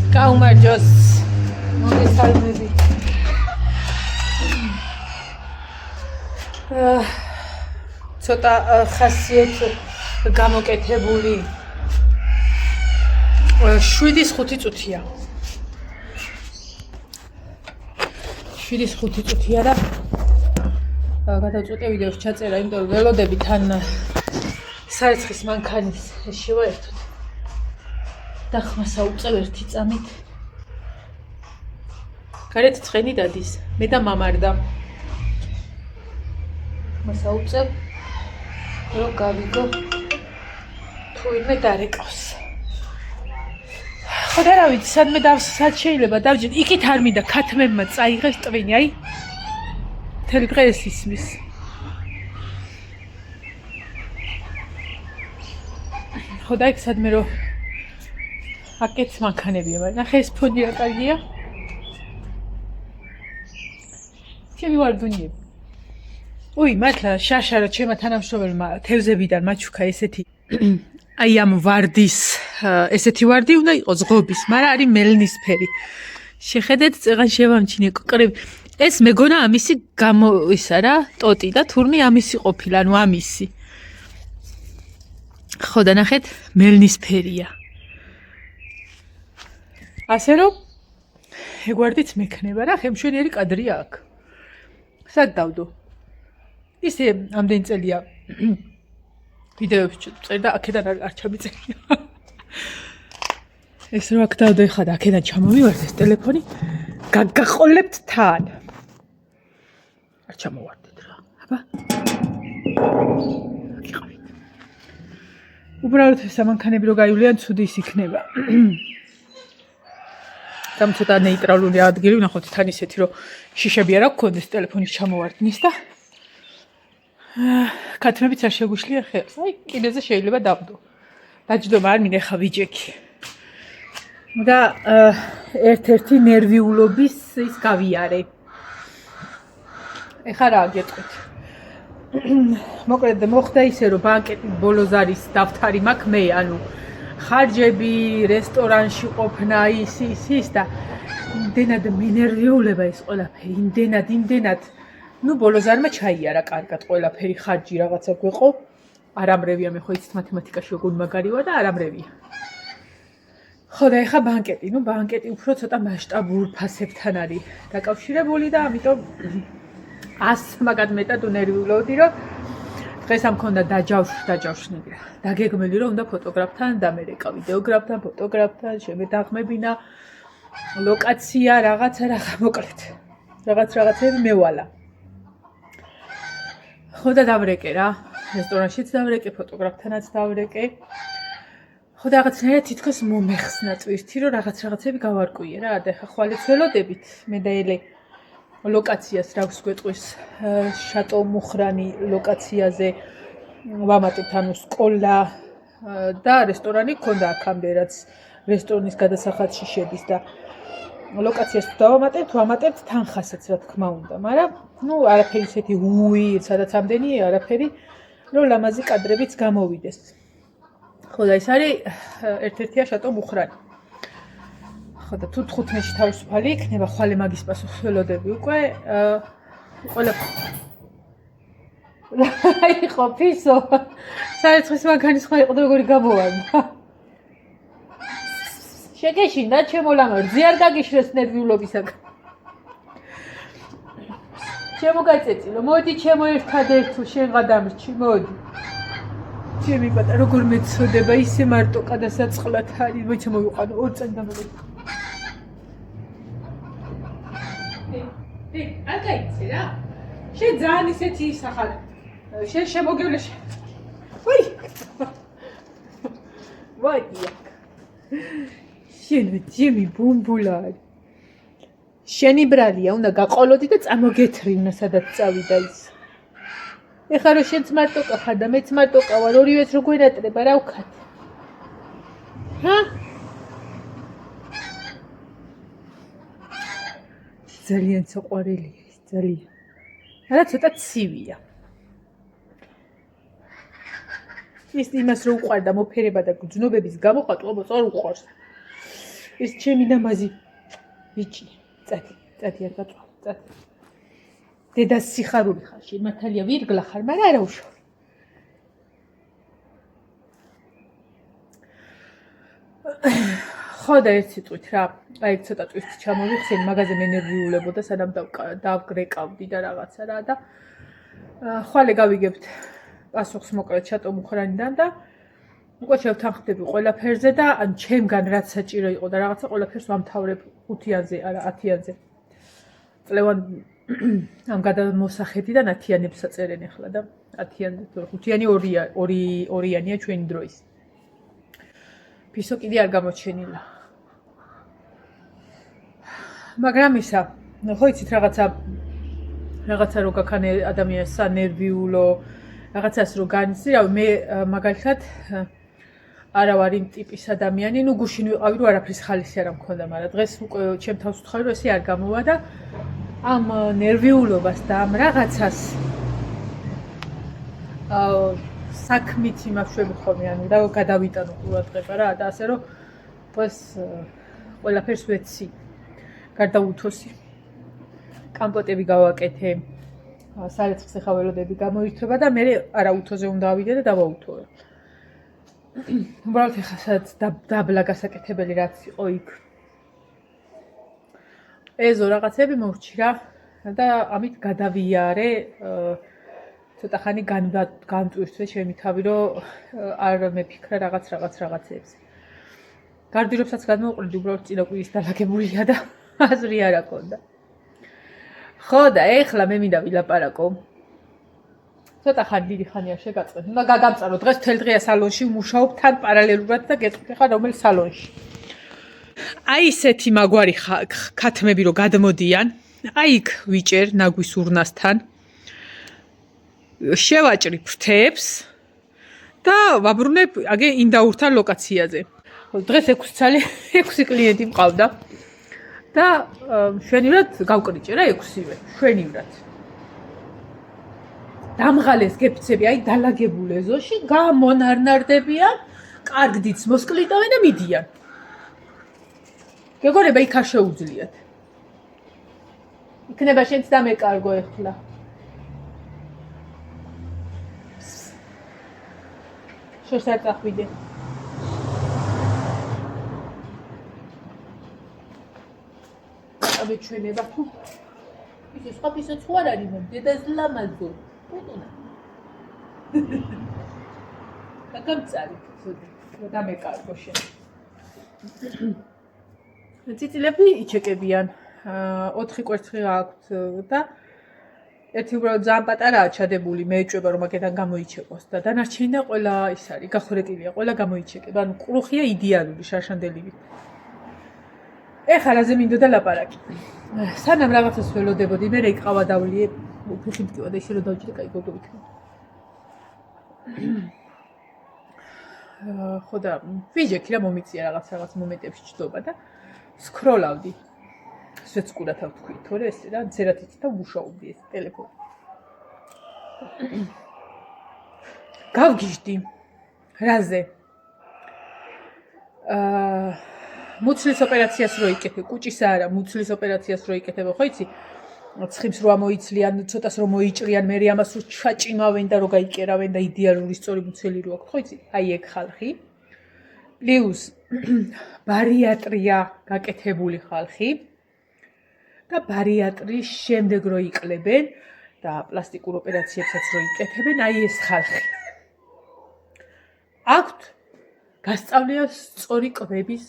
გაუმარჯოს მოგესალმები. ცოტა ხასიათი გამოკეთებული 7:05 წუთია. 7:05 წუთია და გადავწყვიტე ვიდეოს ჩაწერა, იმიტომ რომ ველოდები თან სარცხის მანქანის შევაერთოთ. და ხმასა უწევ ერთი წამით. გარეთ ცხენი დადის, მე და მამარდა. ხმასა უწევ, რომ გავიგო თუ ვინმე დარეკავს. ხოდა რა ვიცი, სადმე სად შეიძლება დავჯერ, იქით არ მინდა ქათმებმა წაიღეს ტვინი, აი. მთელი დღე ეს ისმის. ხოდა იქ სადმე რომ აკეთს მანქანებია, მაგრამ ნახე ეს ფონი რა კარგია. ჩემი ვარდუნიები. უი, მართლა შაშა რა ჩემო თანამშრომელმა თევზებიდან მაჩუქა ესეთი აი ამ ვარდის ესეთი ვარდი უნდა იყოს ღობის, მაგრამ არის მელნისფერი. შეხედეთ, წეღან შევამჩინე ყრები. ეს მეგონა ამისი გამო ისა რა, ტოტი და თურმე ამისი ყოფილა, ანუ ამისი. ხო და ნახეთ, მელნისფერია. ასე რომ ეგვარდიც მექნება რა, ხემშვენიერი კადრია აქ. სად დავდო? ისე ამდენი წელია ვიდეოებს წერ და აქედან არ ჩამიწერია. ეს რო აქ დავდო ეხლა და აქედან ჩამომივართ ეს ტელეფონი, გაგაყოლებთ თან. არ ჩამოვარდეთ რა. აბა. გიყავით. უბრალოდ სამანქანები რო გაივლიან, ცუდი ის იქნება. там ცოტა ნეიტრალური ადგილი ვნახოთ თან ისეთი რომ შიშები არ აქვს ტელეფონის ჩამოვარდნის და ქათმებიც არ შეგვიშლია ხელს. აი კიდეზე შეიძლება დავდო. დაჯდომა არ მინდა ხა ვიჯექი. და ერთ-ერთი ნერვიულობის ის გავიარე. ეხლა რა გეტყვით? მოკლედ მოხდა ისე რომ ბანკეტი ბოლოს არის დავთარი მაქვს მე, ანუ ხარჯები, რესტორანში ყოფნა, ის და იმდენად მენერვიულება ეს ყველაფერი, იმდენად. ნუ ბოლოს არმა ჩაიარა კარგად ყველაფერი, ხარჯი რაღაცა გვეყო. არ ამრევია, მე ხო იცით მათემატიკაში როგორ მაგარი ვარ და არ ამრევია. ხო და ეხა ბანკეტი უფრო ცოტა მასშტაბურ ფასებთან არის დაკავშირებული და ამიტომ 100 მაგად მეტად უნერვიულობდი, რომ დღეს ამ მქონდა დაჯავშნები. დაგეგმელი რომ უნდა ფოტოგრაფთან დამერეკა, ვიდეოგრაფთან, ფოტოგრაფთან, შემედაღმებინა, ლოკაცია, რაღაცა, მოკლედ. რაღაცები მევალა. ხო და დავრეკე რა, რესტორანშიც დავრეკე, ფოტოგრაფთანაც დავრეკე. ხო და რაღაცნაირად თითქოს მომეხსნა ტვირთი, რომ რაღაცები გავარკვიე რა, და ხა ხვალე ცველოდებით მე და ელე ლოკაციას რავს გვეტყვის შატო მუხრანი ლოკაციაზე ვამატებთ, ანუ სკოლა და რესტორანი გქონდა აქამდე, რაც რესტორნის გადასახადში შედის და ლოკაციას ვამატებთ თანხასაც რა თქმა უნდა, მაგრამ ნუ არაფერი ისეთი სადაც ამდენი არაფერი, რომ ლამაზი კადრებიც გამოვიდეს. ხო და ეს არის ერთ-ერთია შატო მუხრანი. ხო და თუ 15-ში თავისუფალი იქნება, ხვალე მაგის პასუხს ველოდები უკვე. აი ხო ფისო. საერთოდ მანქანის ხმა იყო და როგორი გამოვარდა. შეგეშინდა ჩემო ლამაზი, არ გაგიშრეს ნერვიულობისაგან. ჩემო გაწეწილო, მოდი ჩემო ერთადერთ შენ გადამრჩი, მოდი. ჩემი პატარა როგორ მეცოდება, ისე მარტო გადასაწყლად არის, მოიცა მოვიყვანო 2 წელი და მოვიყვანო. არ გაიცე რა. შენ ძალიან ისეთი ისახარ. შენ შემოგევლე. ვაი. ვაია. შენ ძემი ბუმბულარი. შენი ბრალია, უნდა გაყოლოდი და წამოგეთრინა, სადაც წავიდა ის. ეხლა რომ შენც მარტო ყახარ და მეც მარტო ყავარ, ორივეც რო გვენატრება, რა ვქათ? ჰა? ძალიან საყვარელია ის, ძალიან. არა ცოტა ცივია. ის იმას რო უყვარდა მოფერება და გრძნობების გამო ყატუა მოწარ უყვარს. ეს ჩემი ნამაზი ბიჭი წადი არ გაწვა წადი დედას სიხარული ხარ შენ მართალია ვირგლა ხარ მაგრამ არა უშო ხო და ერთ სიტყვით რა აი ცოტა ტვისტი ჩამოვიხსენ მაგაზე მე ნერვიულებოდა სანამ დავგრეკავდი და რაღაცა რა და ხვალე გავიგებთ პასუხს მოკლედ ჩატო მუხრანიდან და უკვე შევთანხმდები ყველაფერზე და ან ჩემგან რაც საჭირო იყო და რაღაცა ყველაფერს ვამთავრებ 5-იანზე არა 10-იანზე წლევან ამ გადამოსახედიდან 10-იანებს აწერენ ახლა და 10-იანი 5-იანი 2-იანია ჩვენი დროის ფისო კიდე არ გამოჩენილა მაგრამ ისა ხო იცით რაღაცა რო გაქანე ადამიანს სანერვიულო რაღაცას რო განიცდი რა მე მაგალითად არა ვარ იმ ტიპის ადამიანი ნუ გუშინ ვიყავი რომ არაფრის ხალისი არ მქონდა მაგრამ დღეს უკვე ჩემ თავს ვთხოვი რომ ესე არ გამოვა და ამ ნერვიულობას და ამ რაღაცას საქმით იმაშვები ხოლმე ანუ და გადავიტანო ყურადღება რა და ასე რომ ეს ყველაფერს ვეცი გარდა უთოსი კამპოტები გავაკეთე სარეცხს ეხაველოდები გამოირთვება და მე არა უთოზე უნდა ავიდე და დავაუთოვე უბრალოდ ეხლა სადაც დაბლა გასაკეთებელი რაც იყო იქ ეზო რაღაცები მოვჭი რა და ამით გადავიარე ცოტა ხანი განტვირთვე ჩემი თავი რომ არ მეფიქრა რაღაცებზე გარდირობსაც გადმოვყრდი უბრალოდ წინა კვირის დალაგებულია და აზრი არ აქონდა ხო და ეხლა მე მინდა ვილაპარაკო ცოტა ხანი დიდი ხანია შეგაწყეთ უნდა გაგამწარო დღეს მთელ დღეა სალონში ვმუშაობ თან პარალელურად და გეტყვი ხა რომელ სალონში აი ესეთი მაგვარი ქათმები რო გადმოდიან აი იქ ვიჭერ ნაგვის ურნასთან შევაჭრი ფრთებს და ვაბრუნებ აგე ინდაურთან ლოკაციაზე დღეს 6 კლიენტი მყავდა და შვენივრად გავკრიჭე რა 6-ივე შვენივრად დამღალეს გეფცები აი დალაგებულ ეზოში გამონარნარდებიან კარგ დიდს მოსკლიტავენ და მიდიან გეგონება იქ არ შეუძლიათ იქნება შენც დამეკარგო ეხლა შორს არ წახვიდე აბე ჩვენება თუ ისე სხვა ფისაც ხო არ არის მომ დედას ლამაზო პუტუნა გაგამწარი დამეკარგო შენ ციცილები იჩეკებიან 4 კვერცხი აქვთ და ერთი უბრალოდ ძალიან პატარაა ჩადებული მე ეჭვება რომ აქედან გამოიჩეკოს და დანარჩენი და ყველა ის არის გახურეტილია ყველა გამოიჩეკება ანუ ყრუხია იდეალური შარშანდელივით ეხლა რაზე მინდოდა ლაპარაკი სანამ რაღაცას ველოდებოდი მე რეიყავა დავლიე უფიხი მტკივა და ისე რომ დავჭირე კაი გოგო ვიქნა ხო და ვიჯექი რა მომიწია რაღაც მომენტებში ჭდობა და სკროლავდი სვეც ყურათავ თქვი თორე ეს რა ზერათიც და ვუშაობდი ეს ტელეფონი გავგიჟდი რაზე მუცლის ოპერაციას რო იკეთე კუჭისა არა მუცლის ოპერაციას რო იკეთებ ხო იცი ცხიმს რო ამოიცლიან ცოტას რო მოიჭრიან მე ამას რო ჩაჭიმავენ და რო გაიკერავენ და იდეალური სწორი მუცელი რო აქვს ხო იცი აი ეგ ხალხი პლუს ბარიატრია გაკეთებული ხალხი და ბარიატრის შემდეგ რო იყლებენ და პლასტიკურ ოპერაციებსაც რო იკეთებენ აი ეს ხალხი აქვთ გასწავლია სწორი კვების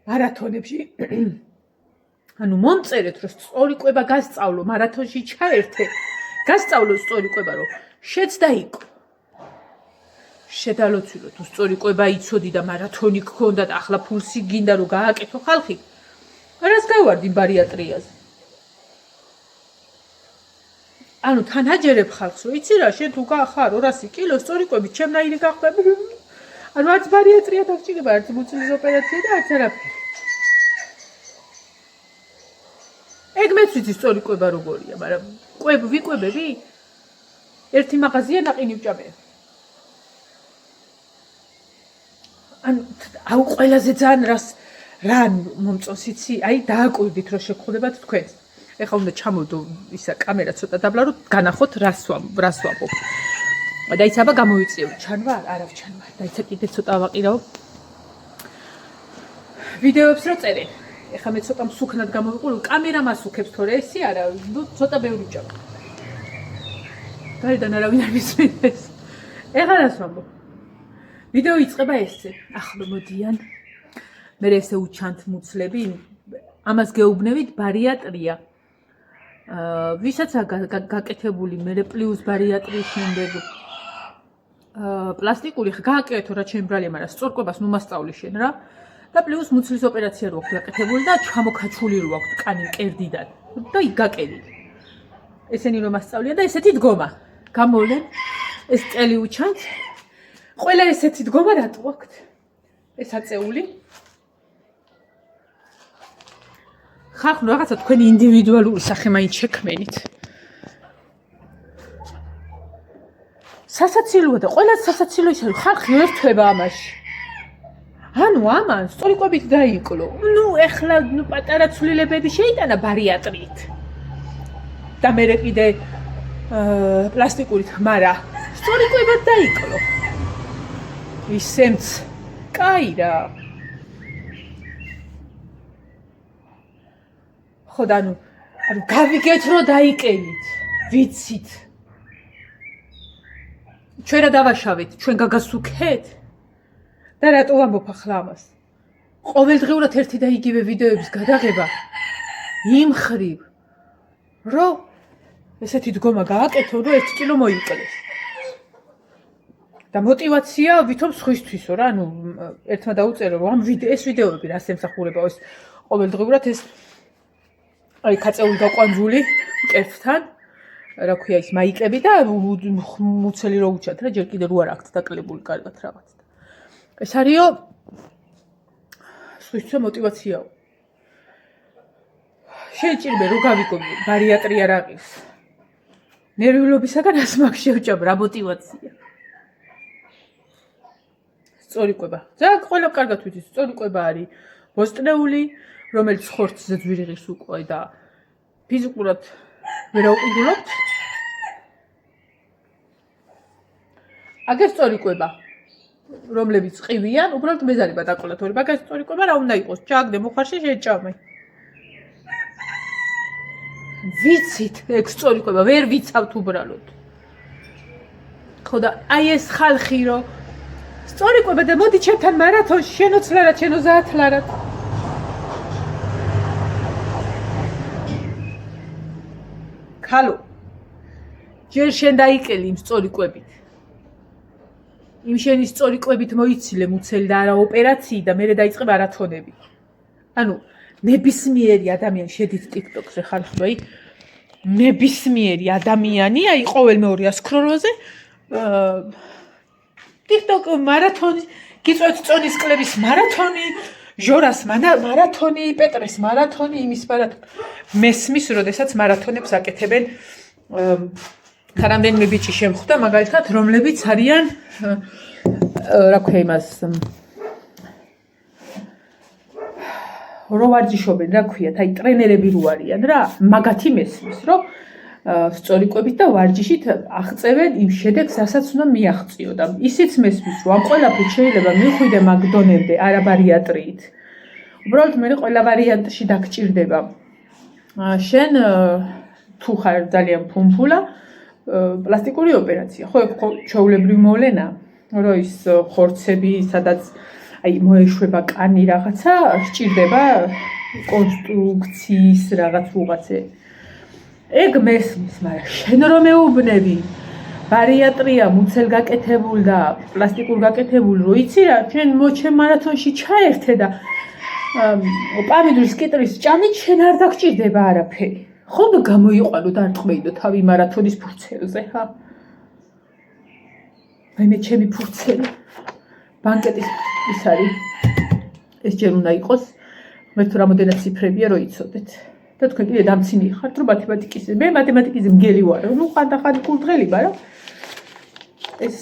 მარათონებში ანუ მომწერეთ რომ სწორი კვება გასწავლო მარათონში ჩაერთე გასწავლო სწორი კვება რომ შეცდა იყო შედალოცილო თუ სწორი კვება იცოდი და მარათონი გქონდა და ახლა ფულსი გინდა რომ გააკეთო ხალხი რას გავარდი ბარიატრიაზე ანუ თან აჯერებ ხალხს რომ იცი რა შენ თუ გახარ 200 კილო სწორი კვებით ჩემნაირი გახდები ანუ არც ბარიატრია დაგჭირება არც მუცლის ოპერაცია და არც არაფერი ეგ მეც ვიცი სწორი კვება როგორია მაგრამ ვიკვებები ერთი მაღაზია ნაყინი ვჭამე ანუ აუ ყველაზე ძალიან რას რა მომწონს იცი? აი დააკვირდით რომ შეგხვდებათ თქვენს. ეხლა უნდა ჩამოვდო ისა კამერა ცოტა დაბლა რომ განახოთ რას ვამბობ. დაიცა აბა გამოვიწიო ჩანვარ? არა ვჩანვარ. დაიცა კიდე ცოტა ვაყირავ. ვიდეოებს რო წერე. ეხლა მე ცოტა მსუქნად გამოვიყური, კამერა მასუქებს თორე ესი არა, ნუ ცოტა ბევრი ჭამ. გარედან არავინ არ მისმენდეს. ეხლა რას ვამბობ? ვიდეო იწყება ესე. ახლა მოდიან. მე ესე უჩანთ მუცლები, ამას გეუბნებით ბარიატრია. ვისაც გაკეთებული მე პლუს ბარიატრიის შემდეგ პლასტიკური გააკეთო რა ჩემი ბრალია, მაგრამ სწორკვებას ნუ მასწავლი შენ რა. და პლუს მუცლის ოპერაცია რო აქვს გაკეთებული და ჩამოქაჩული რო აქვს კანი მკერდიდან და გაკეთილი. ესენი რომ მასწავლია და ესეთი დგომა. გამოვლენ ეს წელი უჩანთ. ყველა ესეთი დგომა რატო აქვს? ეს აწეული. ხახ ნუ რაღაცა თქვენი ინდივიდუალური სახე მაინც შექმენით. სასაცილოა და ყველა სასაცილო ისე ხალხი ერთვება ამაში. ანუ ამან სწორიკვებით დაიკლო. ნუ ეხლა ნუ პატარა ცვლილებები შეიტანა ბარიატრიით. და მე კიდე პლასტიკურით, მაგრამ სწორიკვებად დაიკლო. ისემც კაი რა. ხო და ანუ გავიგეთ რომ დაიკენით. ვიცით. ჩვენ რა დავაშავეთ? ჩვენ გაგასუქეთ? და რატო ვამბობ ახლა ამას? ყოველდღიურად ერთი და იგივე ვიდეოების გადაღება იმ ხრივ რომ ესეთი დგომა გააკეთო რომ 1 კილო მოიკლეს. და мотивация ვითომ სხვისთვისო რა, ანუ ერთმა დაუწერო რომ ამ ეს ვიდეოები რას ემსახურება ეს ყოველდღიურად ეს აი კაცეული გაყვანძული მკერდთან რა ქვია ის მაიკები და მუცელი რო უჩათ რა ჯერ კიდე რო არ აქვს დაკლებული კარგად რაღაც. ეს არისო სხვისთვისო мотивациაო. შეიძლება რომ გავიგო ბარიატრია რა არის. ნერვიულობისაგან ასმაკ შევჭამ რა мотивация. სწორიკვება. ძალიან ყველა კარგად ვიცით, სწორიკვება არის ბოსტნეული, რომელიც ხორცზე ძვირიღის უკვე და ფიზიკურად ვერ აუყიდულობთ. აგერ სწორიკვება, რომლებიც ყივიან, უბრალოდ მეზარება დაკოლათორი. მაგას სწორიკვება რა უნდა იყოს? ჩააგდე მოხარში შეჭამე. ვიცით, ეგ სწორიკვება, ვერ ვიცავთ უბრალოდ. ხო და აი ეს ხალხი რო სწორიკვება და მოდი ჩემთან მარათონში შენოცლარად, შენოზაათლარად. ხალო ჯერ შენ დაიკელი იმ სწორიკვებით. იმ შენი სწორიკვებით მოიცილე მუცელი და არა ოპერაციი და მერე დაიწყე მარათონები. ანუ ნებისმიერი ადამიანი შედით TikTok-ზე ხალხი, ნებისმიერი ადამიანი, აი ყოველ მეორე სკროლოზე TikTok მარათონი, გიწევთ წონის კლების მარათონი, ჟორას მარათონი, პეტრეს მარათონი, იმის მარათონი. მესმის, როდესაც მარათონებს აკეთებენ რამდენიმე ბიჭი შემხვდა, მაგალითად, რომლებიც არიან რა ქვია იმას რო ვარჯიშობენ, რა ქვიათ, აი ტრენერები რო არიან რა, მაგათი მესმის, რომ სწორიკვებით და ვარჯიშით აღწევენ იმ შედეგს, რასაც უნდა მიაღწიო და ისიც მესმის, რომ ამ ყველაფრით შეიძლება მიხვიდე მაგ დონემდე, არა ბარიატრიით. უბრალოდ მე ყველა ვარიანტში დაგჭირდება. შენ თუ ხარ ძალიან ფუმფულა, პლასტიკური ოპერაცია, ხო, ჩვეულებრივი მოვლენა, რომ ის ხორცები, სადაც აი მოეშვება კანი რაღაცა, სჭირდება კონსტრუქციის რაღაც უღაცე. ეგ მესმის, მაგრამ შენ რომ მეუბნები ბარიატრია მუცელ გაკეთებულ და პლასტიკურ გაკეთებულ რო იცი რა, შენ მოჩემ მარათონში ჩაერთე და პამიდურის კიტრის ჭამით შენ არ დაგჭირდება არაფერი. ხომ გამოიყვანო და არ ტყმეიდო თავი მარათონის ფურცელზე, ხა? მე ჩემი ფურცელი ბანკეტის ის არის. ეს ჯერ უნდა იყოს. მე თუ რამოდენად ციფრებია რო იცოდეთ. და თქვენ კიდე დამცინი ხართ რომ მათემატიკაზე. მე მათემატიკაზე მგელი ვარ. ნუ ხანდახან კულტღელი, მაგრამ ეს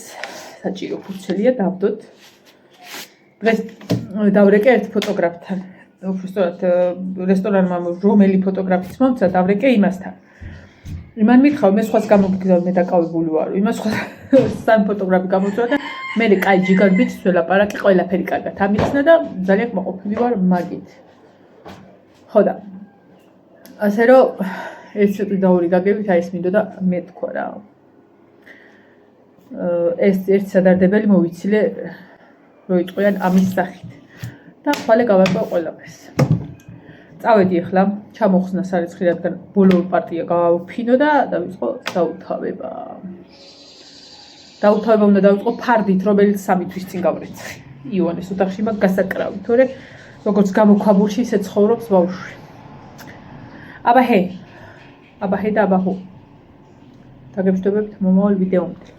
საჭირო ფურცელია დავდოთ. დღეს დავრეკე ერთ ფოტოგრაფთან უბრალოდ რესტორანმა რომელი ფოტოგრაფიც მომცა დავრეკე იმასთან. იმან მითხრა მე სხვას გამოგიგზავნა მე დაკავებული ვარო. იმას სხვა სამ ფოტოგრაფი გამოწვია და მე კაი ჯიგარბით ველაპარაკი ყველაფერი კარგად ამიხსნა და ძალიან მოყოფილი ვარ მაგით. ხო და ასე რომ ეს ცოტა დაური გაგებით აი ეს მინდოდა მე თქვა რა. ეს ერთ სადარდებელი მოვიცილე რო იყვიან ამის სახით. და ხვალე გავაკვა ყველაფერს. წავედი ახლა, ჩამოხსნა სარეცხი, რადგან ბოლო პარტია გავაფინო და დავიწყო დაუთავება. დაუთავება უნდა დავიწყო ფარდით, რომელიც 3 თვის წინ გავრეცხი. იონეს ოთახში მაგ გასაკრავი, თორე როგორც გამოქვაბულში ისე ცხოვრობს ბავშვი. აბა ჰე და აბა ჰო. დაგებშდებებით მომავალ ვიდეომდე.